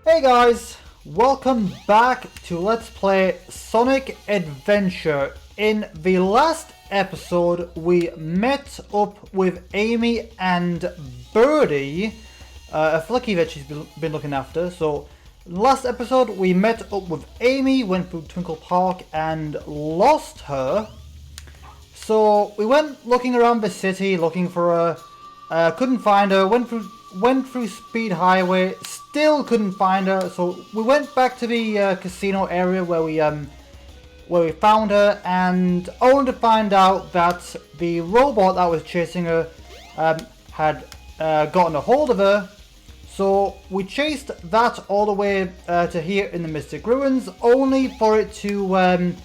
Hey guys, welcome back to Let's Play Sonic Adventure. In the last episode we met up with Amy and Birdie, a flicky that she's been looking after. So last episode we met up with Amy, went through Twinkle Park and lost her. So we went looking around the city looking for her, couldn't find her, went through Speed Highway, still couldn't find her, so we went back to the casino area where we found her, and only to find out that the robot that was chasing her had gotten a hold of her. So we chased that all the way to here in the Mystic Ruins, only for it to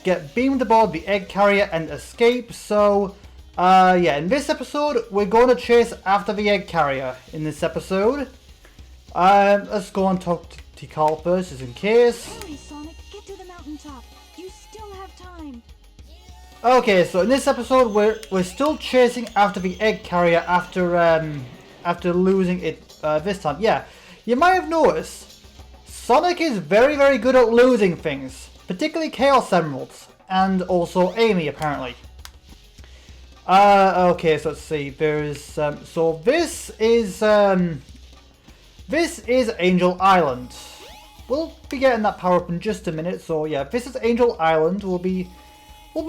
get beamed aboard the egg carrier and escape. So yeah, in this episode, we're going to chase after the egg carrier in this episode. Let's go and talk to Tikal first, just in case. Hurry, Sonic, get to the mountaintop. You still have time. Okay, so in this episode, we're still chasing after the egg carrier after losing it this time. Yeah, you might have noticed, Sonic is very, very good at losing things, particularly Chaos Emeralds, and also Amy, apparently. Okay, so let's see. There's so this is Angel Island. We'll be getting that power up in just a minute. So yeah, this is Angel Island. We'll be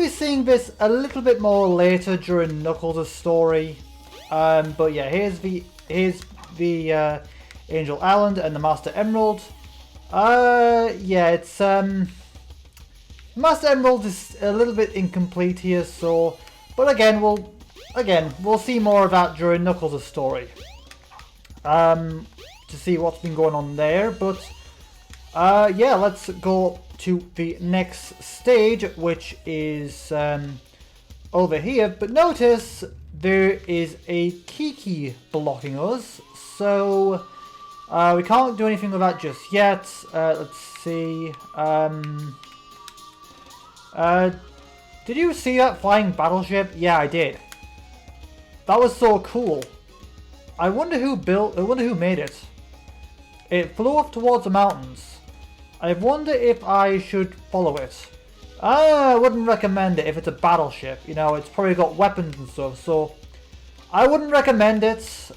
seeing this a little bit more later during Knuckles' story. But yeah, here's the Angel Island and the Master Emerald. Yeah, it's Master Emerald is a little bit incomplete here, so. But again, we'll see more of that during Knuckles' story. To see what's been going on there. But yeah, let's go to the next stage, which is over here. But notice there is a Kiki blocking us, so we can't do anything with that just yet. Let's see. Did you see that flying battleship? Yeah, I did. That was so cool. I wonder who made it. It flew up towards the mountains. I wonder if I should follow it. I wouldn't recommend it if it's a battleship. You know, it's probably got weapons and stuff, so I wouldn't recommend it.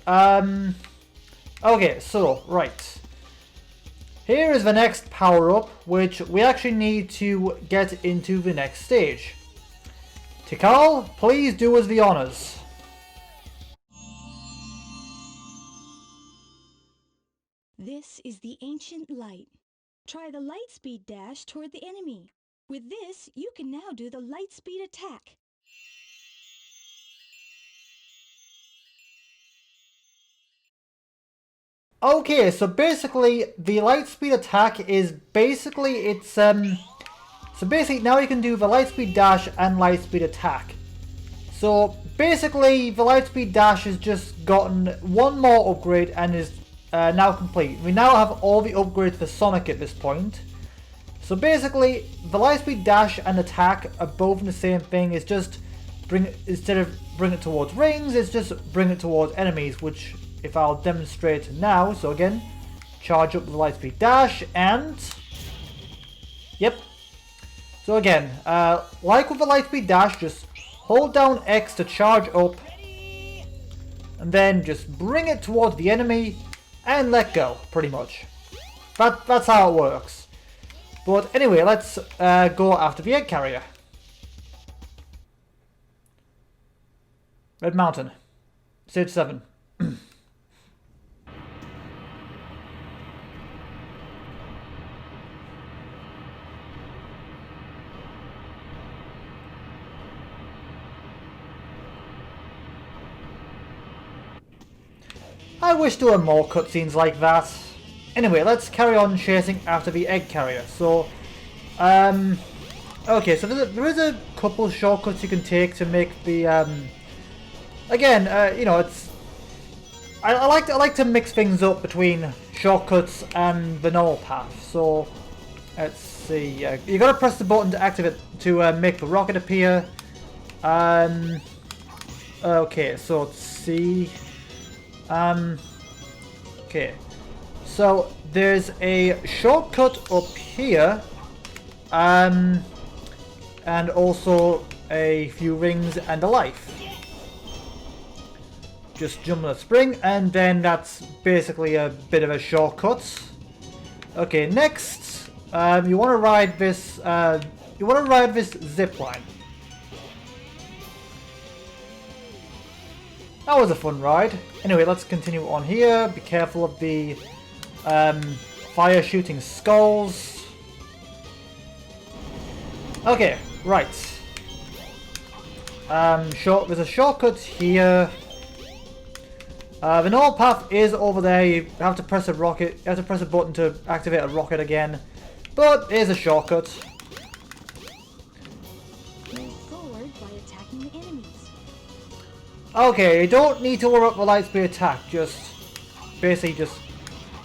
Okay, so, right. Here is the next power-up, which we actually need to get into the next stage. Tikal, please do us the honors. This is the ancient light. Try the light speed dash toward the enemy. With this, you can now do the light speed attack. Okay, so basically the light speed attack is basically so basically now you can do the lightspeed dash and lightspeed attack. So basically the lightspeed dash has just gotten one more upgrade and is now complete. We now have all the upgrades for Sonic at this point. So basically the lightspeed dash and attack are both the same thing. It's just instead of bring it towards rings, it's just bring it towards enemies, which if I'll demonstrate now. So again, charge up with the lightspeed dash and yep. So again, like with the lightspeed dash, just hold down X to charge up, and then just bring it towards the enemy and let go, pretty much. That's how it works. But anyway, let's go after the egg carrier. Red Mountain, Stage 7. I wish there were more cutscenes like that. Anyway, let's carry on chasing after the egg carrier. So, okay, so there is a couple shortcuts you can take to make the, again, you know, it's, I like to mix things up between shortcuts and the normal path. So, let's see, you gotta press the button to activate, to make the rocket appear. Okay, so let's see. Okay, So there's a shortcut up here, and also a few rings and a life. Just jump on a spring, and then that's basically a bit of a shortcut. Okay, next, you want to ride this. Zip line. That was a fun ride. Anyway, let's continue on here. Be careful of the fire shooting skulls. Okay, right. There's a shortcut here. The normal path is over there. You have to press a rocket. You have to press a button to activate a rocket again. But here's a shortcut. Move forward by attacking the enemies. Okay, you don't need to worry about the light speed attack. Basically just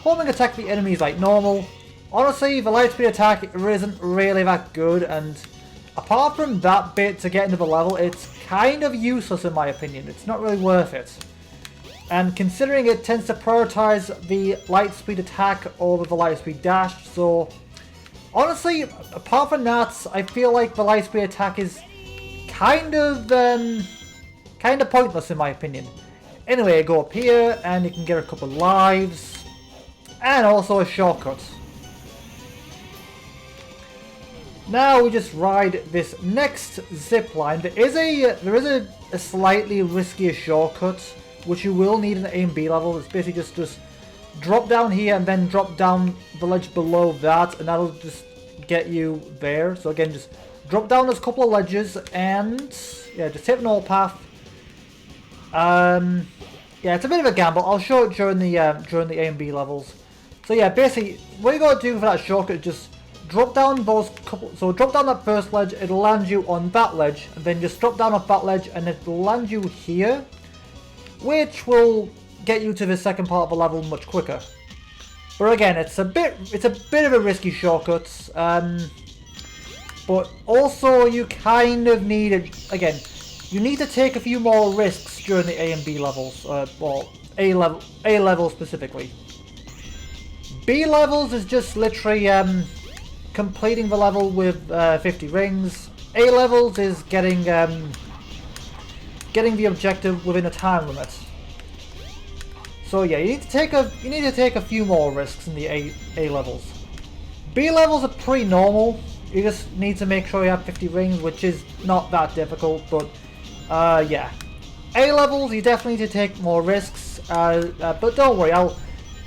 homing attack the enemies like normal. Honestly, the light speed attack isn't really that good, and apart from that bit to get into the level, it's kind of useless in my opinion. It's not really worth it. And considering it tends to prioritize the light speed attack over the light speed dash, so honestly, apart from that, I feel like the light speed attack is kind of pointless in my opinion. Anyway, go up here and you can get a couple lives and also a shortcut. Now we just ride this next zip line. There is a slightly riskier shortcut, which you will need in the A and B level. It's basically just drop down here and then drop down the ledge below that, and that'll just get you there. So again, just drop down those couple of ledges and yeah, just take the normal path. Yeah, it's a bit of a gamble. I'll show it during the A and B levels. So yeah, basically what you gotta do for that shortcut is just drop down those couple. So drop down that first ledge, it'll land you on that ledge, and then just drop down off that ledge, and it'll land you here, which will get you to the second part of the level much quicker. But again, it's a bit of a risky shortcut. But also you kind of need you need to take a few more risks during the A and B levels. Well, A level specifically. B levels is just literally completing the level with 50 rings. A levels is getting the objective within a time limit. So yeah, you need to take a few more risks in the A levels. B levels are pretty normal. You just need to make sure you have 50 rings, which is not that difficult. But yeah, A levels you definitely need to take more risks. But don't worry,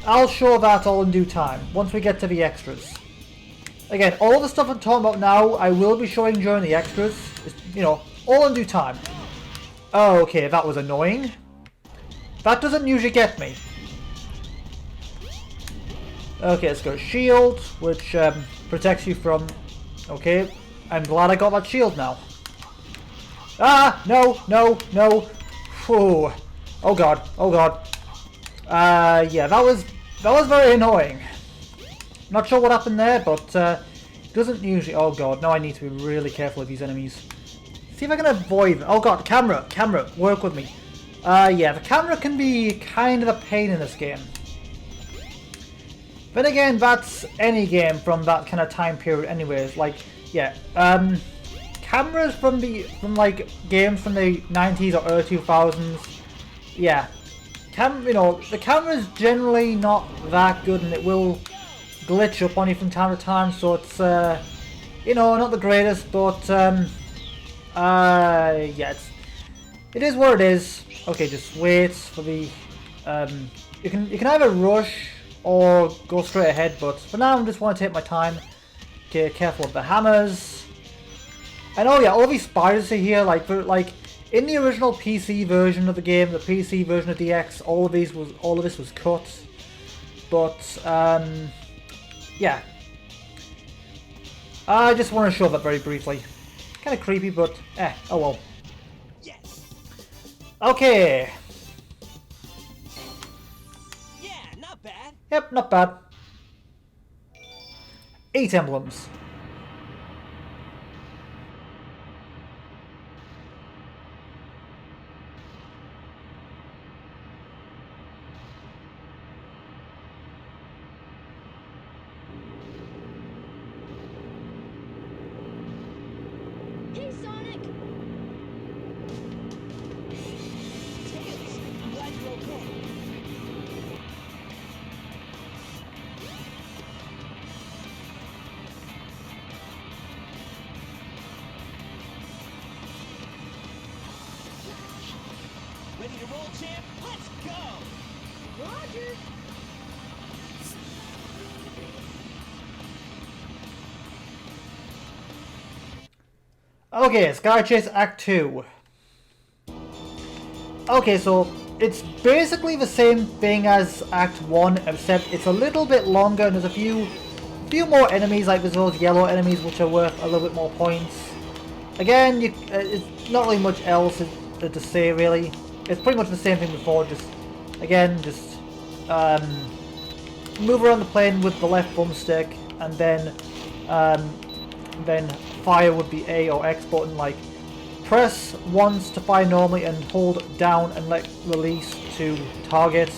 I'll show that all in due time once we get to the extras. Again, all the stuff I'm talking about now, I will be showing during the extras. You know, all in due time. Oh, okay, that was annoying. That doesn't usually get me. Okay, let's go shield, which protects you from... Okay, I'm glad I got that shield now. Ah, no, no, no. Whew. Oh god, oh god. Yeah, that was very annoying. Not sure what happened there, but doesn't usually... Oh god, now I need to be really careful with these enemies. See if I can avoid them. Oh god, camera, work with me. Yeah, the camera can be kind of a pain in this game. Then again, that's any game from that kind of time period anyways. Like, yeah, cameras from like games from the 90s or early 2000s, yeah, the camera's generally not that good, and it will glitch up on you from time to time, so it's not the greatest, but yeah, it is what it is. Okay, just wait for the you can either rush or go straight ahead, but for now I just want to take my time. Okay, careful of the hammers. And oh yeah, all these spiders are here, like in the original PC version of the game, the PC version of DX, all of this was cut. But yeah, I just want to show that very briefly. Kind of creepy, but oh well. Yes. Okay. Yeah, not bad. Yep, not bad. 8 emblems. okay. Ready to roll, champ? Let's go! Roger. Okay, Sky Chase Act 2. Okay, so it's basically the same thing as Act 1, except it's a little bit longer and there's a few more enemies, like there's those yellow enemies which are worth a little bit more points. Again, it's not really much else to say really. It's pretty much the same thing before, just move around the plane with the left thumbstick and then fire with the A or X button. Like press once to fire normally and hold down and let release to target.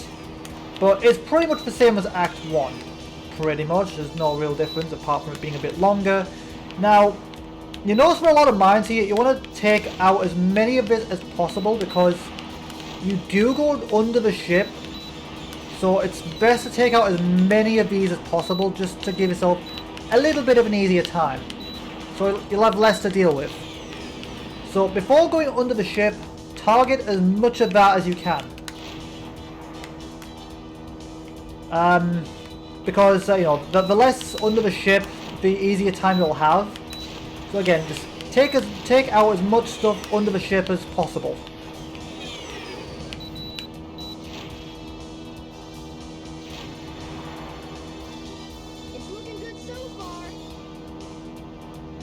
But it's pretty much the same as Act 1. Pretty much, there's no real difference apart from it being a bit longer. Now, you notice for a lot of mines here, you want to take out as many of it as possible because you do go under the ship. So it's best to take out as many of these as possible just to give yourself a little bit of an easier time. So you'll have less to deal with. So before going under the ship, target as much of that as you can. Because you know, the less under the ship, the easier time you'll have. So again, just take out as much stuff under the ship as possible. It's looking good so far.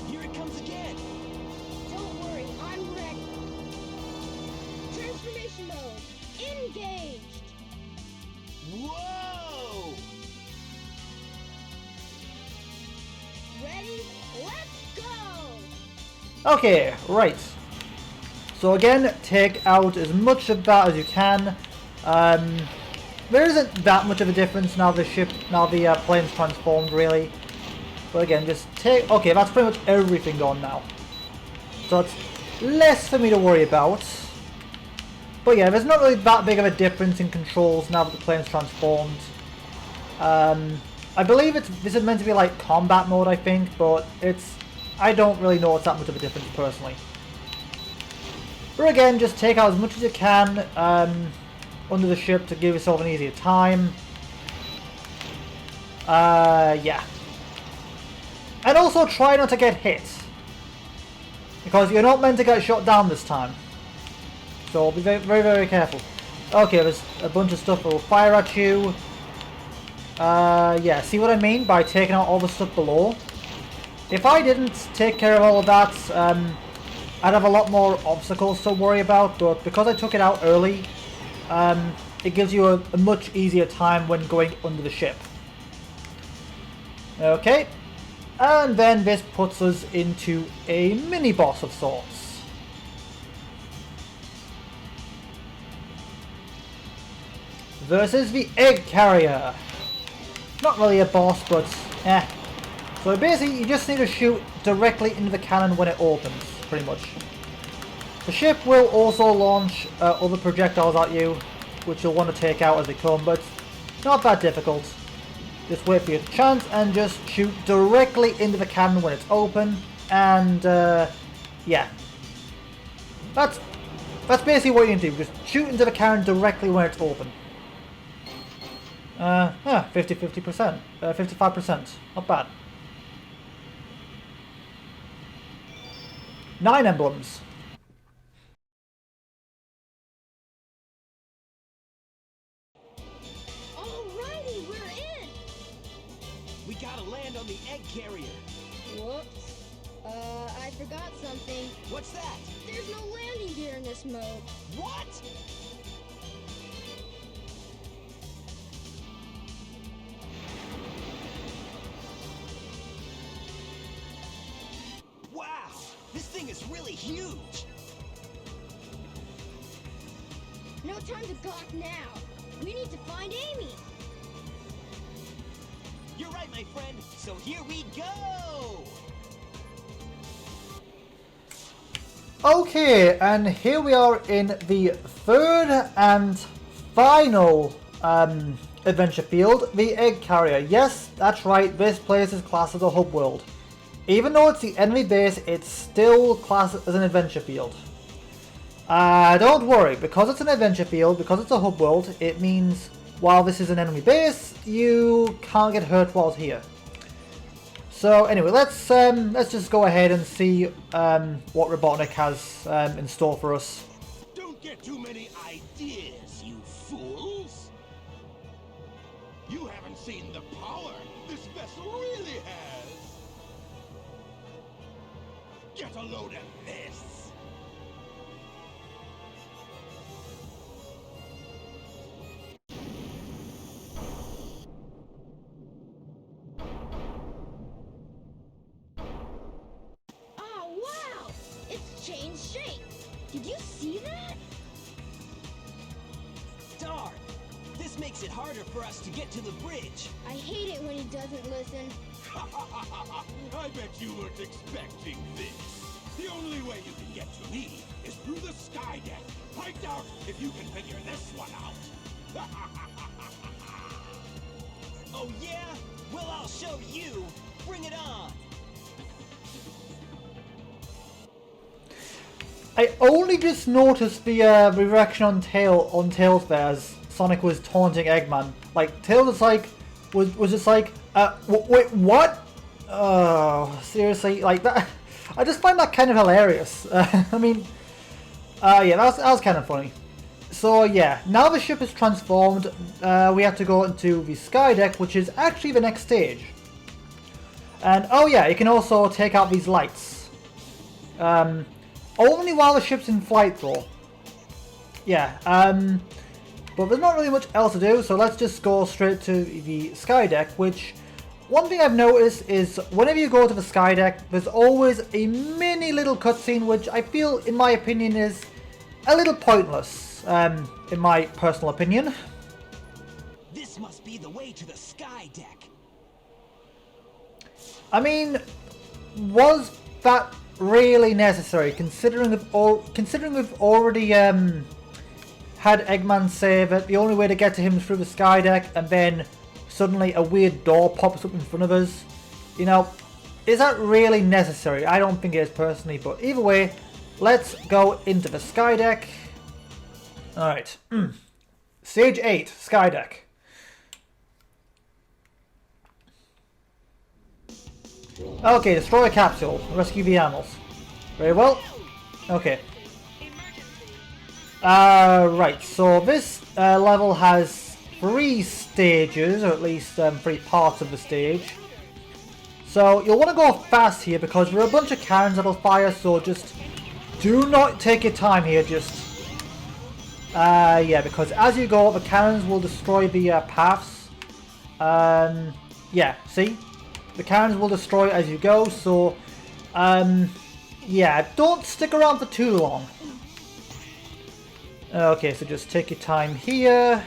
Here it comes again. Don't worry, I'm ready. Transformation mode engaged. Whoa! Ready? Let's go! Okay, right. So again, take out as much of that as you can. There isn't that much of a difference now the plane's transformed really. But again, just take... Okay, that's pretty much everything gone now. So it's less for me to worry about. But yeah, there's not really that big of a difference in controls now that the plane's transformed. I believe this is meant to be like combat mode, I think, but I don't really know it's that much of a difference personally. But again, just take out as much as you can under the ship to give yourself an easier time. Yeah. And also try not to get hit. Because you're not meant to get shot down this time. So be very, very, very careful. Okay, there's a bunch of stuff that will fire at you. Yeah, see what I mean by taking out all the stuff below? If I didn't take care of all of that, I'd have a lot more obstacles to worry about, but because I took it out early, it gives you a much easier time when going under the ship. Okay, and then this puts us into a mini-boss of sorts. Versus the Egg Carrier. Not really a boss, but eh. So basically, you just need to shoot directly into the cannon when it opens, pretty much. The ship will also launch other projectiles at you, which you'll want to take out as they come, but not that difficult. Just wait for your chance and just shoot directly into the cannon when it's open, and yeah. That's basically what you can do, just shoot into the cannon directly when it's open. Yeah, 50%, 55%, not bad. 9 emblems. Alrighty, we're in! We gotta land on the egg carrier. Whoops. I forgot something. What's that? There's no landing gear in this mode. What? Wow, this thing is really huge. No time to gawk now. We need to find Amy. You're right, my friend. So here we go. Okay, and here we are in the third and final adventure field, the Egg Carrier. Yes, that's right, this place is classed as a hub world. Even though it's the enemy base, it's still classed as an adventure field. Don't worry, because it's an adventure field, because it's a hub world, it means while this is an enemy base, you can't get hurt while here. So anyway, let's just go ahead and see what Robotnik has in store for us. Don't get too many ideas, you fools! You haven't seen the power this vessel really has! Get a load of this! Oh, wow! It's changed shape! Did you see that? Darn! This makes it harder for us to get to the bridge. I hate it when he doesn't listen. I bet you weren't expecting this. The only way you can get to me is through the sky deck. Find out if you can figure this one out. Oh yeah? Well, I'll show you. Bring it on. I only just noticed the reaction on Tails there as Sonic was taunting Eggman. Like, Tails was like, was just like, wait, what? Oh, seriously? Like, that, I just find that kind of hilarious. I mean, yeah, that was kind of funny. So yeah, now the ship is transformed, we have to go into the sky deck, which is actually the next stage. And oh yeah, you can also take out these lights. Only while the ship's in flight though. Yeah, but there's not really much else to do, so let's just go straight to the sky deck, which one thing I've noticed is whenever you go to the sky deck, there's always a mini little cutscene, which I feel, in my opinion, is a little pointless, in my personal opinion. This must be the way to the sky deck. I mean, was that really necessary, considering we've already had Eggman say that the only way to get to him is through the sky deck, and then suddenly a weird door pops up in front of us? You know, is that really necessary? I don't think it is personally, but either way, let's go into the sky deck. Alright. Stage 8, sky deck. Okay, destroy a capsule. Rescue the animals. Very well. Okay. Right, so this level has 3 stages, or at least 3 parts of the stage. So you'll want to go fast here because there are a bunch of cannons that'll fire, so just do not take your time here, just... yeah, because as you go, the cannons will destroy the paths. Yeah, see? The cannons will destroy as you go, so... yeah, don't stick around for too long. Okay, so just take your time here.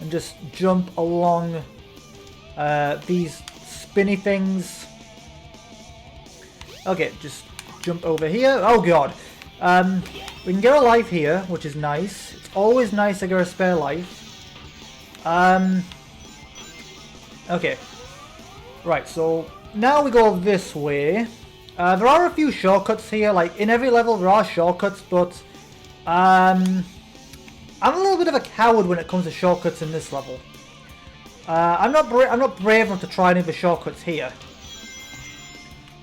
And just jump along these spinny things. Okay, just jump over here. Oh god. We can get a life here, which is nice. It's always nice to get a spare life. Okay. Right, so now we go this way. There are a few shortcuts here. Like, in every level there are shortcuts, but I'm a little bit of a coward when it comes to shortcuts in this level. I'm not brave enough to try any of the shortcuts here.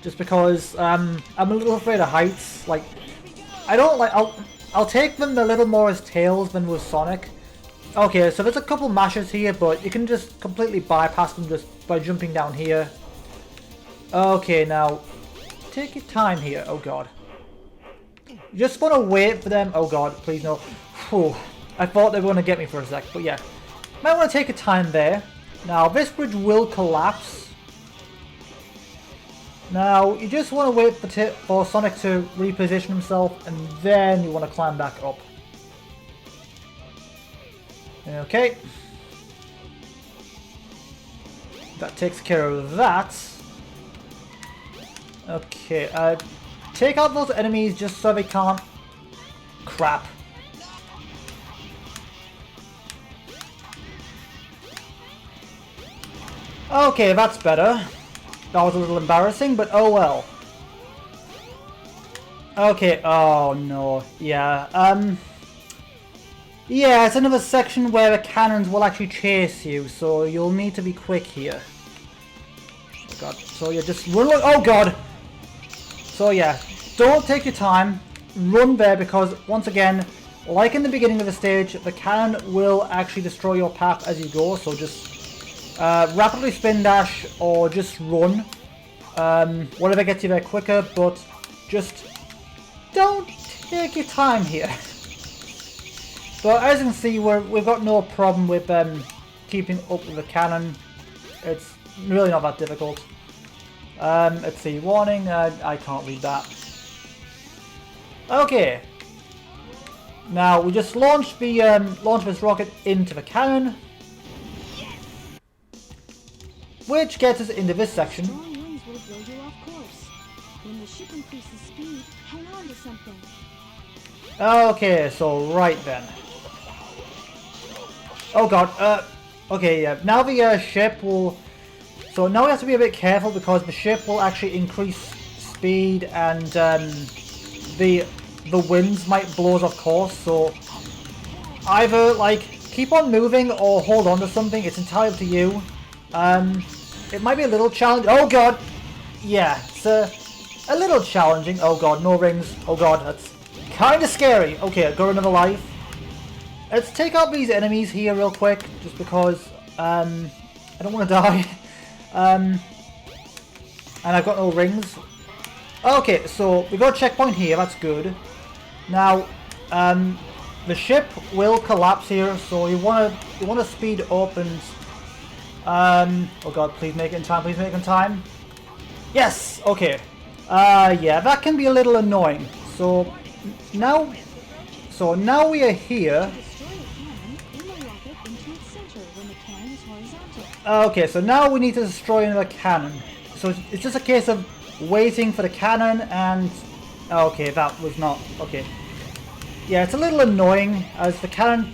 Just because I'm a little afraid of heights. Like, I don't like. I'll take them a little more as Tails than with Sonic. Okay, so there's a couple mashes here, but you can just completely bypass them just by jumping down here. Okay, now take your time here. Oh god. You just want to wait for them. Oh god, please no. Whew. I thought they were going to get me for a sec, but yeah. Might want to take your time there. Now, this bridge will collapse. Now, you just want to wait for Sonic to reposition himself, and then you want to climb back up. Okay. That takes care of that. Okay, take out those enemies just so they can't... Crap. Okay, that's better. That was a little embarrassing, but oh well. Okay, oh no, yeah, yeah, it's another section where the cannons will actually chase you, so you'll need to be quick here. Oh god, so you just run, oh god! So yeah, don't take your time, run there, because once again, like in the beginning of the stage, the cannon will actually destroy your path as you go, so just rapidly spin dash or just run. Whatever gets you there quicker, but just don't take your time here. But as you can see, we've got no problem with keeping up with the cannon. It's really not that difficult. Let's see, warning, I can't read that. Okay. Now we just launched the launch this rocket into the cannon, which gets us into this section. Strong winds will blow you off course. When the ship increases speed, hang on to something. Okay, so right then. Oh god, okay, yeah, now the ship will... So now we have to be a bit careful because the ship will actually increase speed and the winds might blow us off course, so either like keep on moving or hold on to something, it's entirely up to you. It might be a little challenging. Oh god! Yeah, it's a little challenging. Oh god, no rings. Oh god, that's kind of scary. Okay, I got another life. Let's take out these enemies here real quick, just because I don't want to die. And I've got no rings. Okay, so we got a checkpoint here, that's good. Now, the ship will collapse here, so you wanna speed up and oh god, please make it in time, please make it in time. Yes! Okay. Yeah, that can be a little annoying. So now we are here. Okay, so now we need to destroy another cannon. So it's just a case of waiting for the cannon and... Okay, that was not... Okay. Yeah, it's a little annoying as the cannon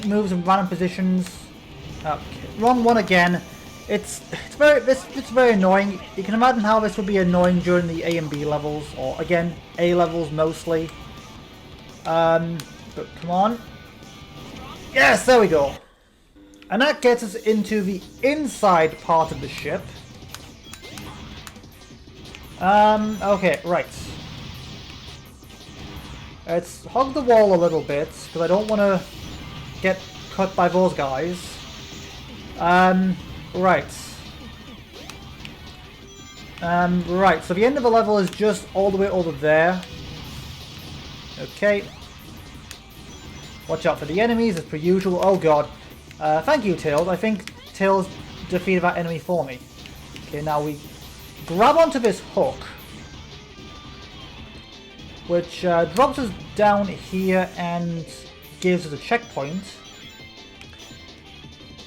moves in random positions. Okay, wrong one again. It's very annoying. You can imagine how this would be annoying during the A and B levels, or again, A levels mostly. But come on. Yes, there we go. And that gets us into the inside part of the ship. Okay, right. Let's hug the wall a little bit, because I don't want to get cut by those guys. Right. Right, so the end of the level is just all the way over there. Okay. Watch out for the enemies, as per usual. Oh god. Thank you, Tails. I think Tails defeated that enemy for me. Okay, now we grab onto this hook, which drops us down here and gives us a checkpoint.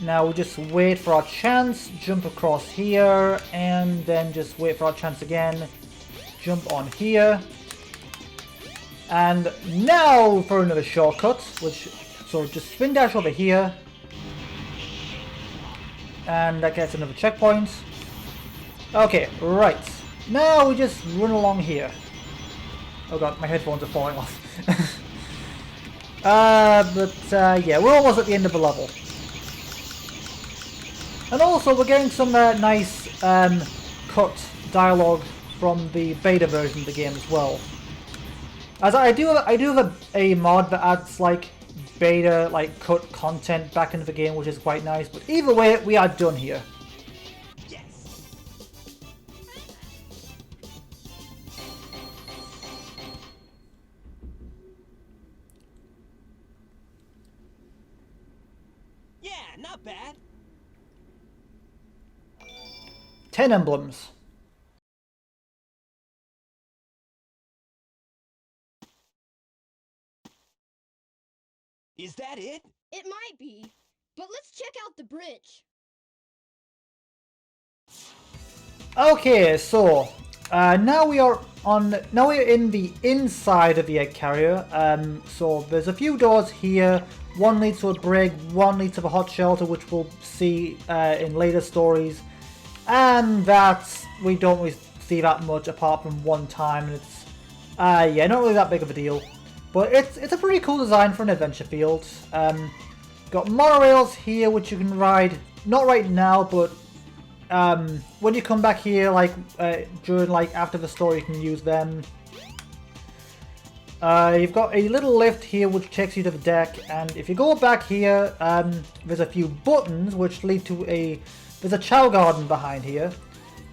Now we just wait for our chance, jump across here, and then just wait for our chance again, jump on here. And now for another shortcut, so just spin dash over here. And that gets another checkpoint. Okay, right. Now we just run along here. Oh god, my headphones are falling off. Yeah, we're almost at the end of the level. And also, we're getting some nice cut dialogue from the beta version of the game as well. As I do have a mod that adds like beta cut content back into the game, which is quite nice. But either way, we are done here. Yes. Yeah, not bad. 10 emblems. Is that it? It might be, but let's check out the bridge. Okay, so now we are now we're in the inside of the egg carrier. So there's a few doors here. One leads to a brig, one leads to a hot shelter, which we'll see in later stories. And that's, we don't really see that much apart from one time. And it's, yeah, not really that big of a deal. But it's a pretty cool design for an adventure field. Got monorails here, which you can ride, not right now, but when you come back here, like during, like after the story, you can use them. You've got a little lift here which takes you to the deck, and if you go back here, there's a few buttons which lead to there's a chow garden behind here.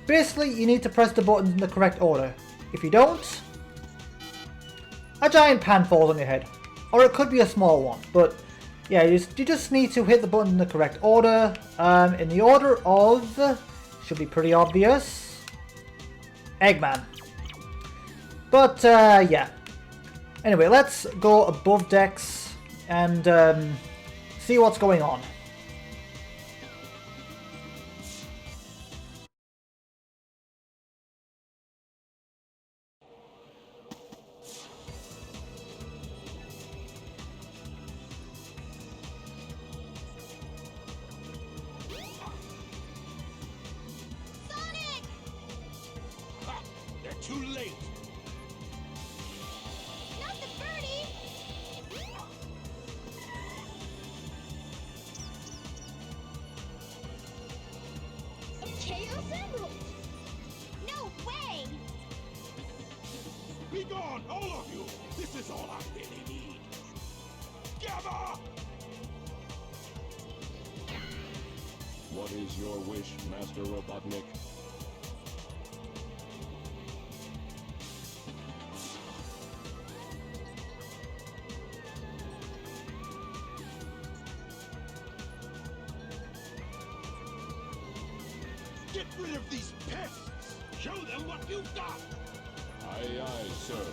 Basically, you need to press the buttons in the correct order. If you don't, a giant pan falls on your head. Or it could be a small one, but yeah, you just need to hit the button in the correct order. In the order of, should be pretty obvious, Eggman. But yeah. Anyway, let's go above decks and see what's going on. Ha! They're too late. Not the birdie! A Chaos Emerald! No way! Be gone, all of you! This is all I really need. Gamma! What is your wish, Master Robotnik? Get rid of these pests! Show them what you've got! Aye, aye, sir.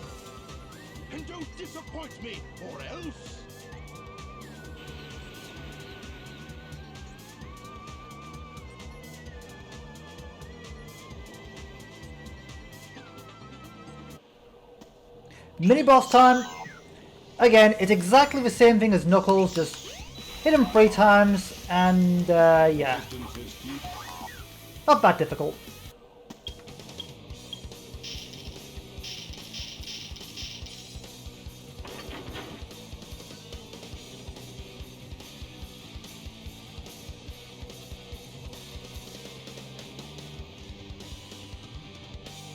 And don't disappoint me, or else... Mini boss time. Again, it's exactly the same thing as Knuckles, just hit him 3 times and yeah, Distance is key. not that difficult.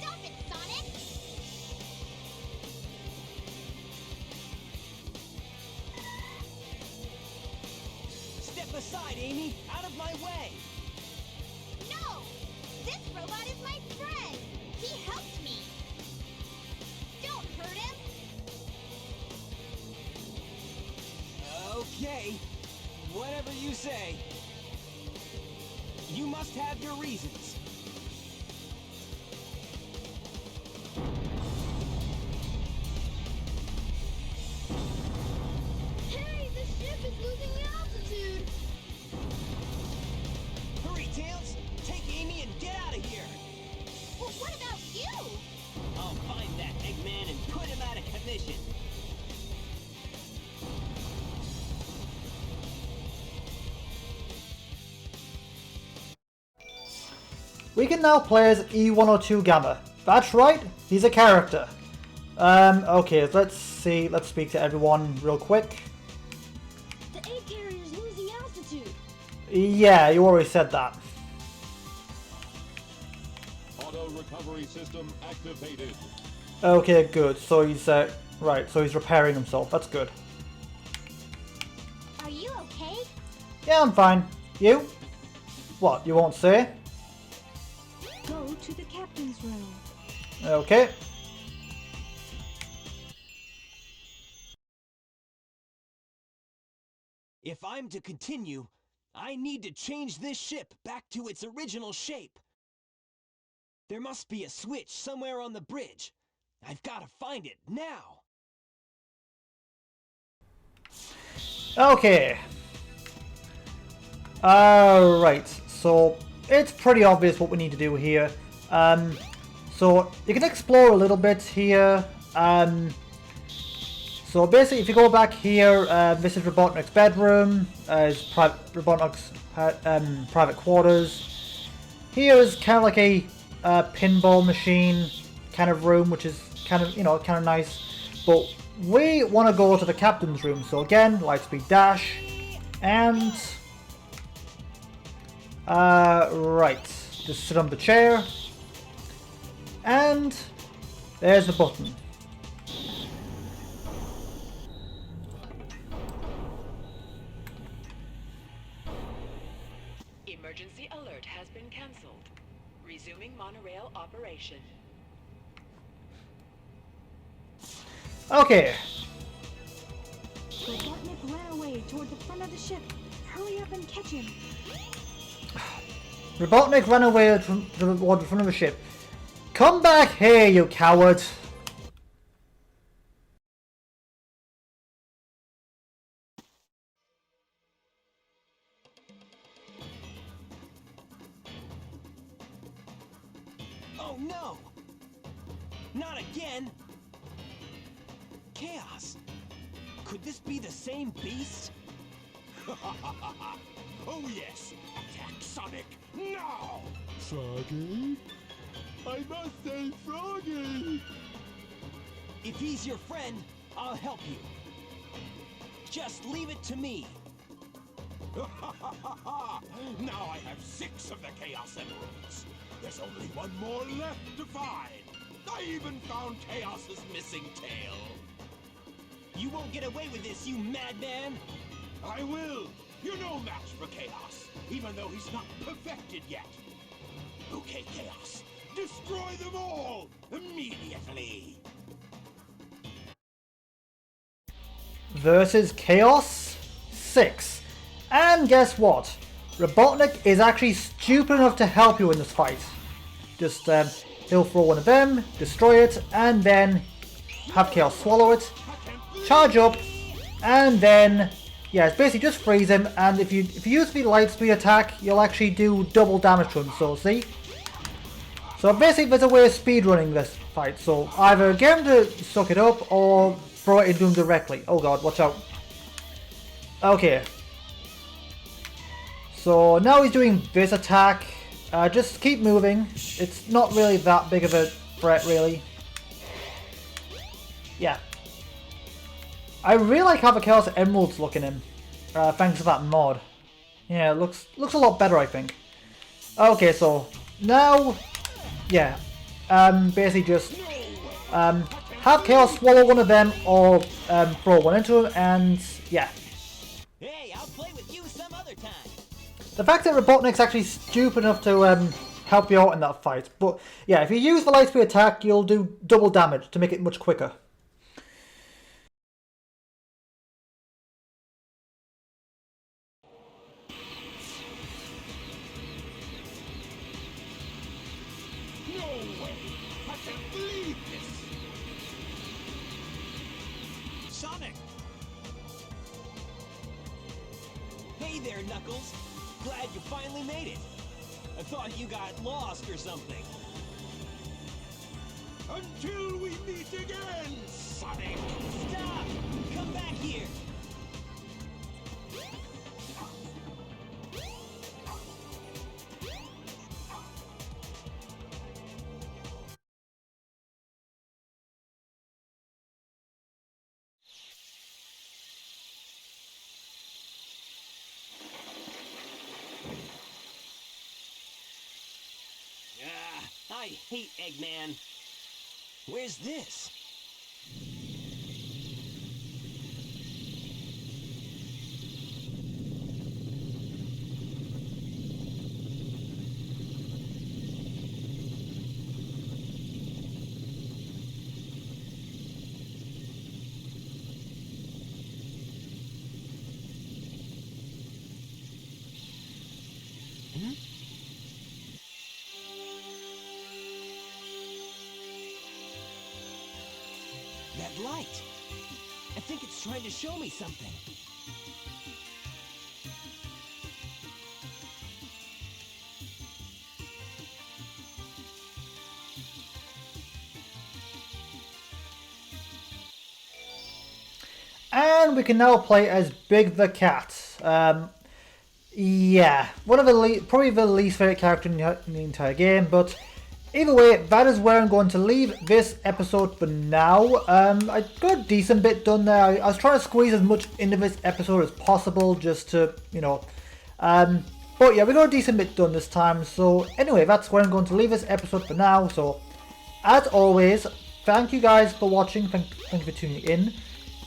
Stop it, Sonic! Step aside, Amy! Out of my way! No! This robot is my friend! He helped me! Don't hurt him! Okay. Whatever you say. You must have your reasons. Hey, the ship is losing altitude! Hurry, Tails! Take Amy and get out of here! Well, what about you? I'll find that Eggman and put him out of commission. We can now play as E102 Gamma. That's right, he's a character. Okay, let's see, let's speak to everyone real quick. The egg carrier's losing altitude. Yeah, you already said that. Auto recovery system activated. Okay, good. So he's right. So he's repairing himself. That's good. Are you okay? Yeah, I'm fine. You? What? You won't say? Go to the captain's room. Okay. If I'm to continue, I need to change this ship back to its original shape. There must be a switch somewhere on the bridge. I've got to find it now. Okay. Alright, so it's pretty obvious what we need to do here. So So you can explore a little bit here. So basically, if you go back here, this is Robotnik's bedroom, Robotnik's private quarters. Here is kind of like a pinball machine kind of room, which is kind of, you know, kind of nice. But we want to go to the captain's room. So again, lightspeed dash, and right, just sit on the chair, and there's the button. Emergency alert has been cancelled. Resuming monorail operation. Okay. Robotnik ran away toward the front of the ship. Hurry up and catch him. Robotnik ran away from the front of the ship. Come back here, you coward! Oh no! Not again! Chaos! Could this be the same beast? Oh yes! Attack Sonic now! Froggy? I must say Froggy! If he's your friend, I'll help you. Just leave it to me. Now I have 6 of the Chaos Emeralds. There's only one more left to find. I even found Chaos's missing tail. You won't get away with this, you madman! I will. You're no match for Chaos, even though he's not perfected yet. Okay, Chaos. Destroy them all immediately. Versus Chaos 6. And guess what? Robotnik is actually stupid enough to help you in this fight. Just, he'll throw one of them, destroy it, and then have Chaos swallow it, charge up, and then, yeah, it's basically just freeze him, and if you use the lightspeed attack, you'll actually do double damage to him, so see? So basically there's a way of speedrunning this fight, so either get him to suck it up, or throw it into him directly. Oh god, watch out. Okay. So now he's doing this attack. Just keep moving. It's not really that big of a threat, really. Yeah. I really like how the Chaos Emeralds look in him. Thanks to that mod. Yeah, it looks a lot better, I think. Okay, so now, yeah. Basically just have Chaos swallow one of them or throw one into him, and yeah. Hey, I'll play with you some other time. The fact that Robotnik's actually stupid enough to help you out in that fight. But yeah, if you use the lightspeed attack, you'll do double damage to make it much quicker. No way! I can't believe this! Sonic! Hey there, Knuckles. Glad you finally made it. I thought you got lost or something. Until we meet again, Sonic! Stop! Come back here! I hate Eggman. Where's this? That light. I think it's trying to show me something. And we can now play as Big the Cat. Yeah, one of the probably the least favourite character in the entire game, but either way, that is where I'm going to leave this episode for now. I got a decent bit done there. I was trying to squeeze as much into this episode as possible, just to, you know, but yeah, we got a decent bit done this time. So anyway, that's where I'm going to leave this episode for now. So as always, thank you guys for watching. Thank you for tuning in.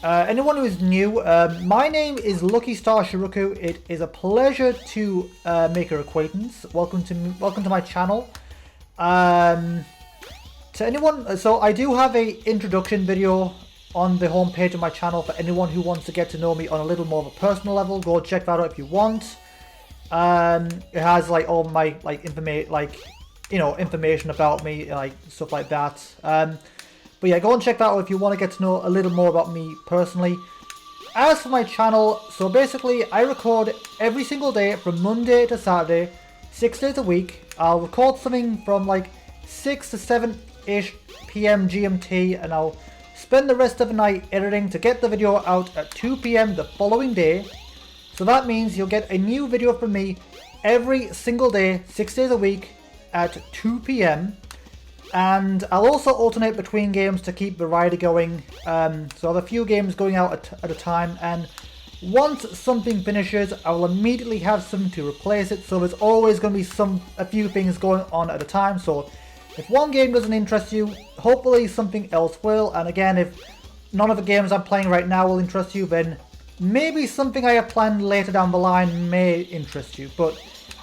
Anyone who is new, my name is Lucky Star Shi-Roku. It is a pleasure to make your acquaintance. Welcome to my channel. To anyone, so I do have a introduction video on the homepage of my channel for anyone who wants to get to know me on a little more of a personal level. Go check that out if you want. It has like all my information about me, like stuff like that. But yeah, go and check that out if you want to get to know a little more about me personally. As for my channel, so basically I record every single day from Monday to Saturday, 6 days a week. I'll record something from like 6 to 7-ish PM GMT, and I'll spend the rest of the night editing to get the video out at 2 PM the following day. So that means you'll get a new video from me every single day, 6 days a week at 2 PM. And I'll also alternate between games to keep variety going. So I have a few games going out at a time, and once something finishes, I will immediately have something to replace it. So there's always going to be a few things going on at a time. So if one game doesn't interest you, hopefully something else will. And again, if none of the games I'm playing right now will interest you, then maybe something I have planned later down the line may interest you. But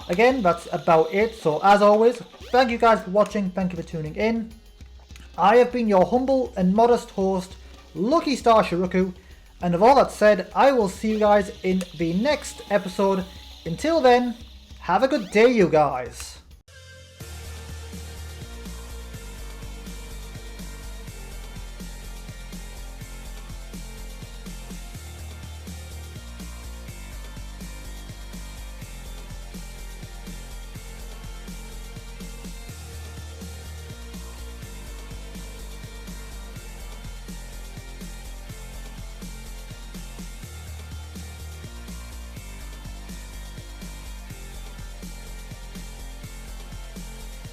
again, that's about it. So as always, thank you guys for watching, thank you for tuning in. I have been your humble and modest host, Lucky Star Shi-Roku, and with all that said, I will see you guys in the next episode. Until then, have a good day, you guys.